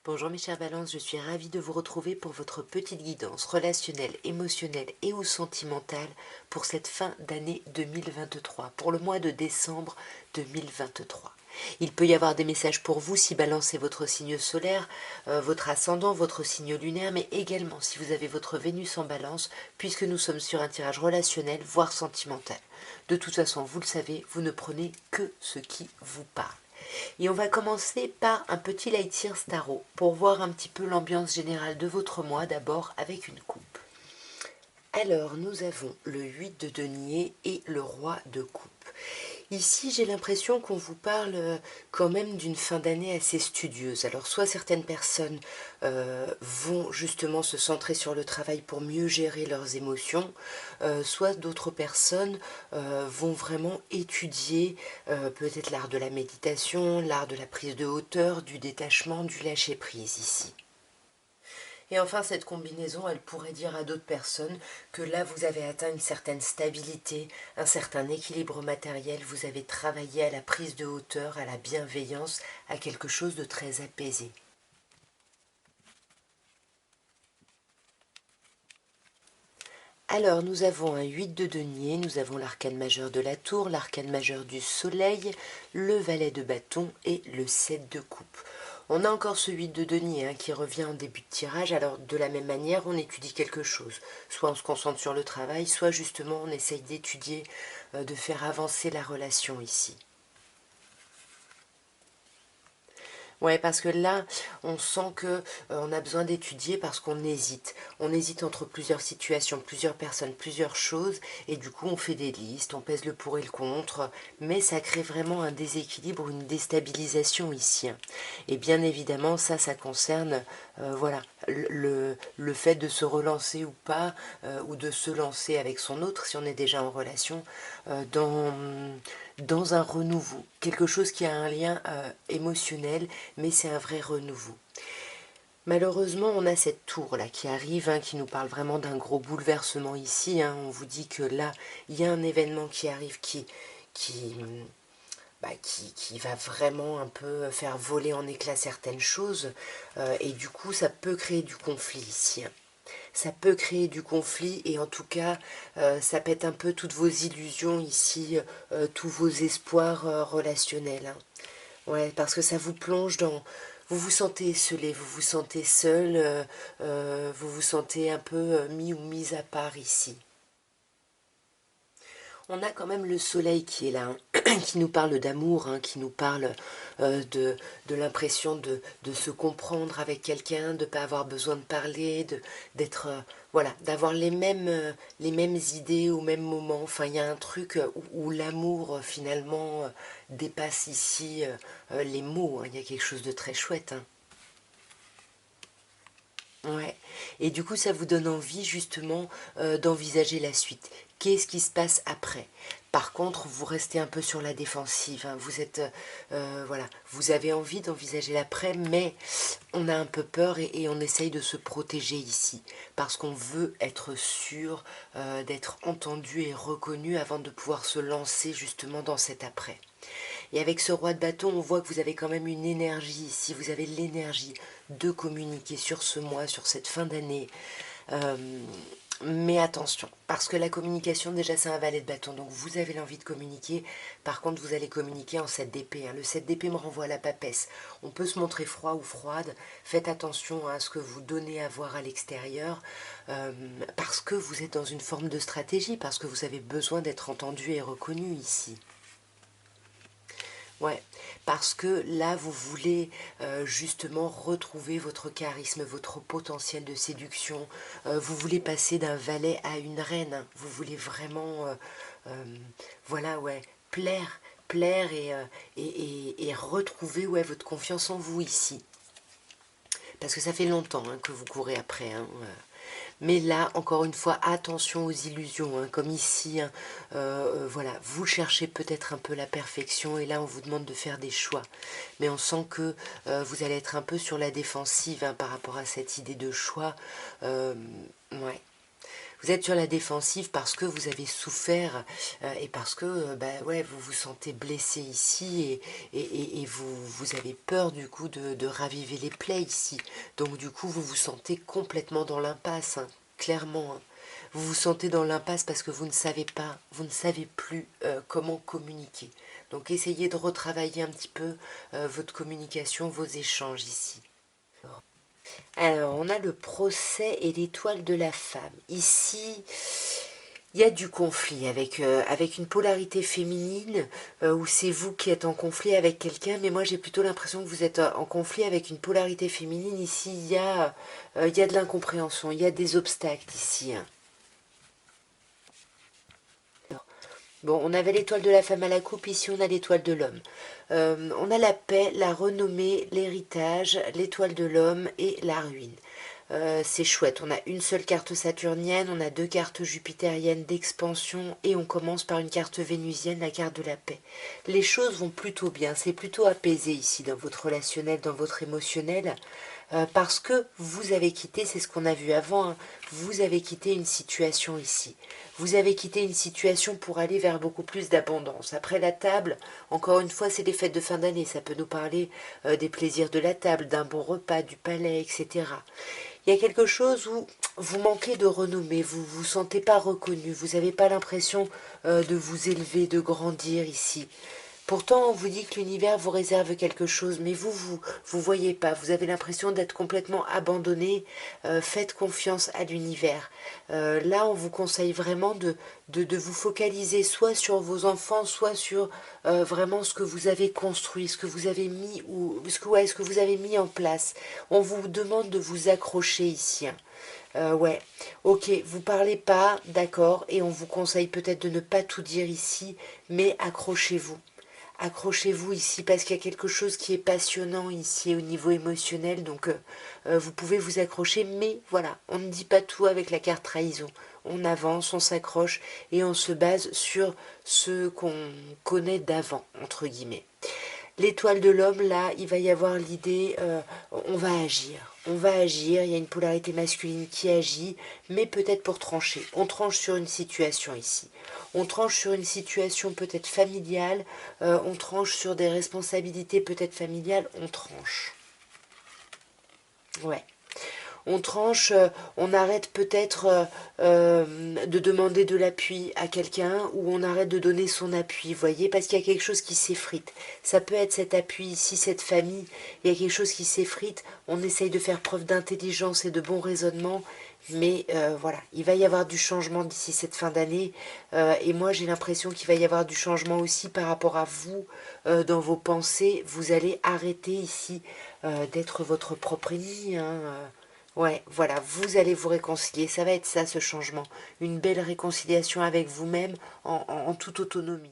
Bonjour mes chers balances, je suis ravie de vous retrouver pour votre petite guidance relationnelle, émotionnelle et ou sentimentale pour cette fin d'année 2023, pour le mois de décembre 2023. Il peut y avoir des messages pour vous si balance est votre signe solaire, votre ascendant, votre signe lunaire, mais également si vous avez votre Vénus en balance, puisque nous sommes sur un tirage relationnel, voire sentimental. De toute façon, vous le savez, vous ne prenez que ce qui vous parle. Et on va commencer par un petit Lightyear Tarot pour voir un petit peu l'ambiance générale de votre mois d'abord avec une coupe. Alors nous avons le 8 de denier et le roi de coupe. Ici j'ai l'impression qu'on vous parle quand même d'une fin d'année assez studieuse. Alors soit certaines personnes vont justement se centrer sur le travail pour mieux gérer leurs émotions, soit d'autres personnes vont vraiment étudier peut-être l'art de la méditation, l'art de la prise de hauteur, du détachement, du lâcher-prise ici. Et enfin, cette combinaison, elle pourrait dire à d'autres personnes que là, vous avez atteint une certaine stabilité, un certain équilibre matériel, vous avez travaillé à la prise de hauteur, à la bienveillance, à quelque chose de très apaisé. Alors, nous avons un 8 de denier, nous avons l'arcane majeur de la tour, l'arcane majeur du soleil, le valet de bâton et le 7 de coupe. On a encore ce 8 de denier qui revient en début de tirage. Alors de la même manière, on étudie quelque chose. Soit on se concentre sur le travail, soit justement on essaye d'étudier, de faire avancer la relation ici. Ouais, parce que là, on sent que on a besoin d'étudier parce qu'on hésite. On hésite entre plusieurs situations, plusieurs personnes, plusieurs choses, et du coup, on fait des listes, on pèse le pour et le contre, mais ça crée vraiment un déséquilibre, une déstabilisation ici. Et bien évidemment, ça concerne, voilà, le fait de se relancer ou pas, ou de se lancer avec son autre, si on est déjà en relation, dans un renouveau, quelque chose qui a un lien émotionnel, mais c'est un vrai renouveau. Malheureusement, on a cette tour-là qui arrive, qui nous parle vraiment d'un gros bouleversement ici. On vous dit que là, il y a un événement qui arrive qui, qui va vraiment un peu faire voler en éclats certaines choses. Et du coup, ça peut créer du conflit ici. Ça peut créer du conflit et en tout cas, ça pète un peu toutes vos illusions ici, tous vos espoirs relationnels. Ouais, parce que ça vous plonge dans... Vous vous sentez esselé, vous vous sentez seul, vous vous sentez un peu mis ou mise à part ici. On a quand même le soleil qui est là, qui nous parle d'amour, qui nous parle de l'impression de se comprendre avec quelqu'un, de ne pas avoir besoin de parler, d'être, voilà, d'avoir les mêmes idées au même moment. Enfin, il y a un truc où l'amour finalement dépasse ici les mots. Il y a quelque chose de très chouette. Ouais. Et du coup, ça vous donne envie justement d'envisager la suite. Qu'est-ce qui se passe après? Par contre, vous restez un peu sur la défensive. Vous êtes, voilà, vous avez envie d'envisager l'après, mais on a un peu peur et on essaye de se protéger ici parce qu'on veut être sûr d'être entendu et reconnu avant de pouvoir se lancer justement dans cet après. Et avec ce roi de bâton, on voit que vous avez quand même une énergie ici, vous avez l'énergie de communiquer sur ce mois, sur cette fin d'année. Euh, mais attention, parce que la communication, déjà, c'est un valet de bâton, donc vous avez l'envie de communiquer. Par contre, vous allez communiquer en 7 d'épée. Le 7 d'épée me renvoie à la papesse. On peut se montrer froid ou froide. Faites attention à ce que vous donnez à voir à l'extérieur, parce que vous êtes dans une forme de stratégie, parce que vous avez besoin d'être entendu et reconnu ici. Ouais, parce que là, vous voulez justement retrouver votre charisme, votre potentiel de séduction. Vous voulez passer d'un valet à une reine. Vous voulez vraiment, voilà, ouais, plaire et retrouver ouais, votre confiance en vous ici. Parce que ça fait longtemps que vous courez après. Mais là, encore une fois, attention aux illusions, comme ici, voilà, vous cherchez peut-être un peu la perfection et là on vous demande de faire des choix. Mais on sent que vous allez être un peu sur la défensive par rapport à cette idée de choix. Ouais. Vous êtes sur la défensive parce que vous avez souffert et parce que ouais, vous vous sentez blessé ici et vous avez peur du coup de raviver les plaies ici. Donc du coup, vous vous sentez complètement dans l'impasse, hein, clairement. Hein. Vous vous sentez dans l'impasse parce que vous ne savez pas, vous ne savez plus comment communiquer. Donc essayez de retravailler un petit peu votre communication, vos échanges ici. Alors, on a le procès et l'étoile de la femme. Ici, il y a du conflit avec une polarité féminine où c'est vous qui êtes en conflit avec quelqu'un, mais moi j'ai plutôt l'impression que vous êtes en conflit avec une polarité féminine. Ici, il y a de l'incompréhension, il y a des obstacles ici. Hein. Bon, on avait l'étoile de la femme à la coupe, ici on a l'étoile de l'homme. On a la paix, la renommée, l'héritage, l'étoile de l'homme et la ruine. C'est chouette, on a une seule carte saturnienne, on a 2 cartes jupitériennes d'expansion et on commence par une carte vénusienne, la carte de la paix. Les choses vont plutôt bien, c'est plutôt apaisé ici dans votre relationnel, dans votre émotionnel. Parce que vous avez quitté, c'est ce qu'on a vu avant, hein, vous avez quitté une situation ici. Vous avez quitté une situation pour aller vers beaucoup plus d'abondance. Après la table, encore une fois, c'est les fêtes de fin d'année, ça peut nous parler des plaisirs de la table, d'un bon repas, du palais, etc. Il y a quelque chose où vous manquez de renommée, vous ne vous sentez pas reconnu, vous n'avez pas l'impression de vous élever, de grandir ici. Pourtant, on vous dit que l'univers vous réserve quelque chose, mais vous voyez pas. Vous avez l'impression d'être complètement abandonné. Faites confiance à l'univers. Là, on vous conseille vraiment de vous focaliser soit sur vos enfants, soit sur vraiment ce que vous avez construit, ce que vous avez mis ou ce que vous avez mis en place. On vous demande de vous accrocher ici. Hein. Ouais, ok, vous parlez pas, d'accord, et on vous conseille peut-être de ne pas tout dire ici, mais accrochez-vous. Accrochez-vous ici parce qu'il y a quelque chose qui est passionnant ici au niveau émotionnel, donc vous pouvez vous accrocher, mais voilà, on ne dit pas tout avec la carte trahison. On avance, on s'accroche et on se base sur ce qu'on connaît d'avant, entre guillemets. L'étoile de l'homme, là, il va y avoir l'idée, on va agir. On va agir, il y a une polarité masculine qui agit, mais peut-être pour trancher. On tranche sur une situation ici. On tranche sur une situation peut-être familiale, on tranche sur des responsabilités peut-être familiales, on tranche. Ouais. On tranche, on arrête peut-être de demander de l'appui à quelqu'un ou on arrête de donner son appui, vous voyez, parce qu'il y a quelque chose qui s'effrite. Ça peut être cet appui ici, cette famille, il y a quelque chose qui s'effrite, on essaye de faire preuve d'intelligence et de bon raisonnement, mais voilà, il va y avoir du changement d'ici cette fin d'année et moi j'ai l'impression qu'il va y avoir du changement aussi par rapport à vous dans vos pensées. Vous allez arrêter ici d'être votre propre ennemi, hein, ouais, voilà, vous allez vous réconcilier, ça va être ça ce changement, une belle réconciliation avec vous-même en toute autonomie.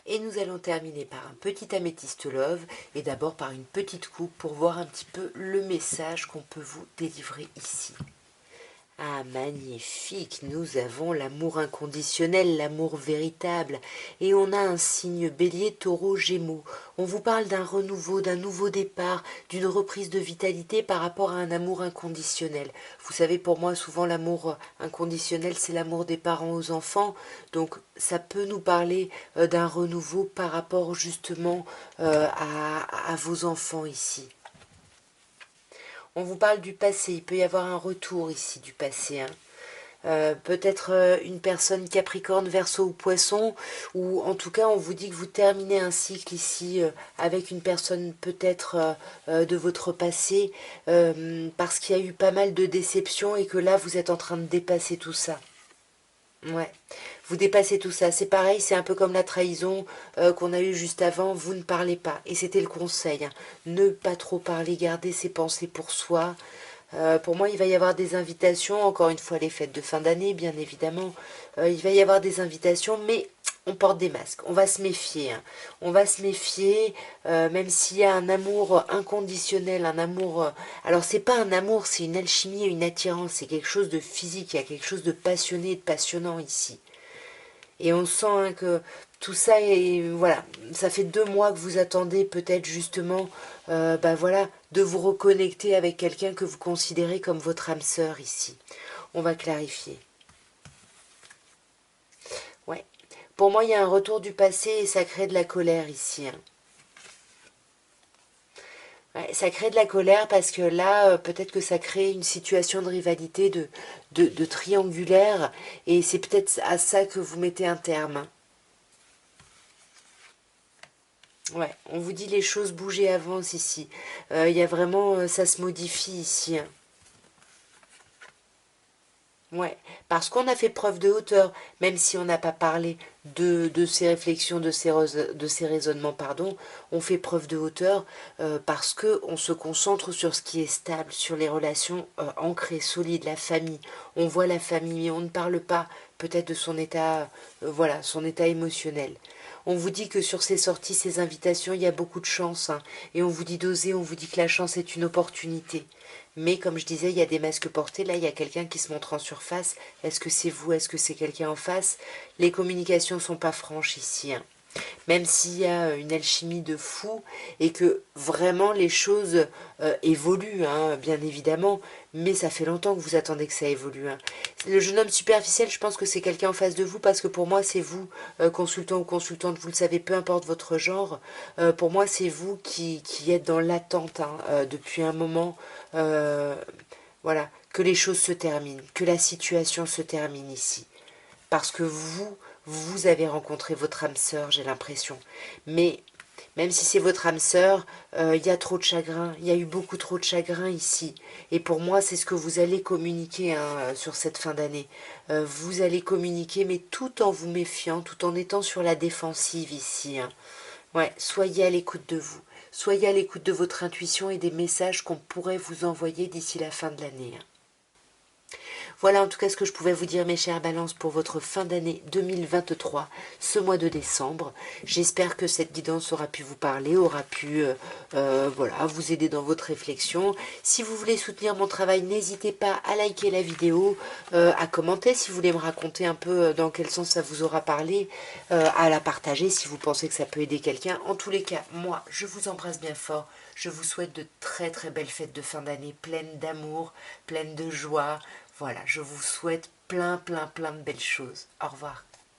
Et nous allons terminer par un petit améthyste love et d'abord par une petite coupe pour voir un petit peu le message qu'on peut vous délivrer ici. Ah, magnifique, nous avons l'amour inconditionnel, l'amour véritable, et on a un signe bélier, taureau, gémeaux. On vous parle d'un renouveau, d'un nouveau départ, d'une reprise de vitalité par rapport à un amour inconditionnel. Vous savez, pour moi, souvent l'amour inconditionnel, c'est l'amour des parents aux enfants, donc ça peut nous parler d'un renouveau par rapport justement à vos enfants ici. On vous parle du passé, il peut y avoir un retour ici du passé. Hein. Peut-être une personne Capricorne, Verseau ou Poisson, ou en tout cas on vous dit que vous terminez un cycle ici avec une personne peut-être de votre passé, parce qu'il y a eu pas mal de déceptions et que là vous êtes en train de dépasser tout ça. Ouais, vous dépassez tout ça. C'est pareil, c'est un peu comme la trahison qu'on a eue juste avant. Vous ne parlez pas. Et c'était le conseil. Hein. Ne pas trop parler, garder ses pensées pour soi. Pour moi, il va y avoir des invitations. Encore une fois, les fêtes de fin d'année, bien évidemment. Il va y avoir des invitations, mais on porte des masques. On va se méfier. Hein. On va se méfier, même s'il y a un amour inconditionnel, un amour. Alors, c'est pas un amour, c'est une alchimie, une attirance. C'est quelque chose de physique. Il y a quelque chose de passionné, de passionnant ici. Et on sent hein, que tout ça est voilà, ça fait 2 mois que vous attendez peut-être justement, voilà, de vous reconnecter avec quelqu'un que vous considérez comme votre âme sœur ici. On va clarifier. Pour moi, il y a un retour du passé et ça crée de la colère ici. Hein. Ouais, ça crée de la colère parce que là, peut-être que ça crée une situation de rivalité, de triangulaire, et c'est peut-être à ça que vous mettez un terme. Hein. Ouais, on vous dit les choses bougent et avancent ici. Il y a vraiment, ça se modifie ici. Hein. Ouais, parce qu'on a fait preuve de hauteur, même si on n'a pas parlé de ces réflexions, de ces raisonnements, pardon, on fait preuve de hauteur parce que on se concentre sur ce qui est stable, sur les relations ancrées, solides, la famille. On voit la famille, mais on ne parle pas peut-être de son état, voilà, son état émotionnel. On vous dit que sur ces sorties, ces invitations, il y a beaucoup de chance, hein, et on vous dit d'oser, on vous dit que la chance est une opportunité. Mais comme je disais, il y a des masques portés. Là, il y a quelqu'un qui se montre en surface. Est-ce que c'est vous? Est-ce que c'est quelqu'un en face? Les communications sont pas franches ici. Hein. Même s'il y a une alchimie de fou et que vraiment les choses évoluent, hein, bien évidemment. Mais ça fait longtemps que vous attendez que ça évolue. Hein. Le jeune homme superficiel, je pense que c'est quelqu'un en face de vous parce que pour moi, c'est vous, consultant ou consultante, vous le savez, peu importe votre genre. Pour moi, c'est vous qui êtes dans l'attente hein, depuis un moment. Euh, voilà, que les choses se terminent, que la situation se termine ici. Parce que vous avez rencontré votre âme sœur, j'ai l'impression. Mais même si c'est votre âme sœur, il y a trop de chagrin, il y a eu beaucoup trop de chagrin ici. Et pour moi, c'est ce que vous allez communiquer hein, sur cette fin d'année. Vous allez communiquer, mais tout en vous méfiant, tout en étant sur la défensive ici. Hein. Ouais, soyez à l'écoute de vous. Soyez à l'écoute de votre intuition et des messages qu'on pourrait vous envoyer d'ici la fin de l'année. Voilà en tout cas ce que je pouvais vous dire mes chères balances pour votre fin d'année 2023, ce mois de décembre. J'espère que cette guidance aura pu vous parler, aura pu voilà, vous aider dans votre réflexion. Si vous voulez soutenir mon travail, n'hésitez pas à liker la vidéo, à commenter si vous voulez me raconter un peu dans quel sens ça vous aura parlé, à la partager si vous pensez que ça peut aider quelqu'un. En tous les cas, moi, je vous embrasse bien fort. Je vous souhaite de très très belles fêtes de fin d'année, pleines d'amour, pleines de joie. Voilà, je vous souhaite plein de belles choses. Au revoir.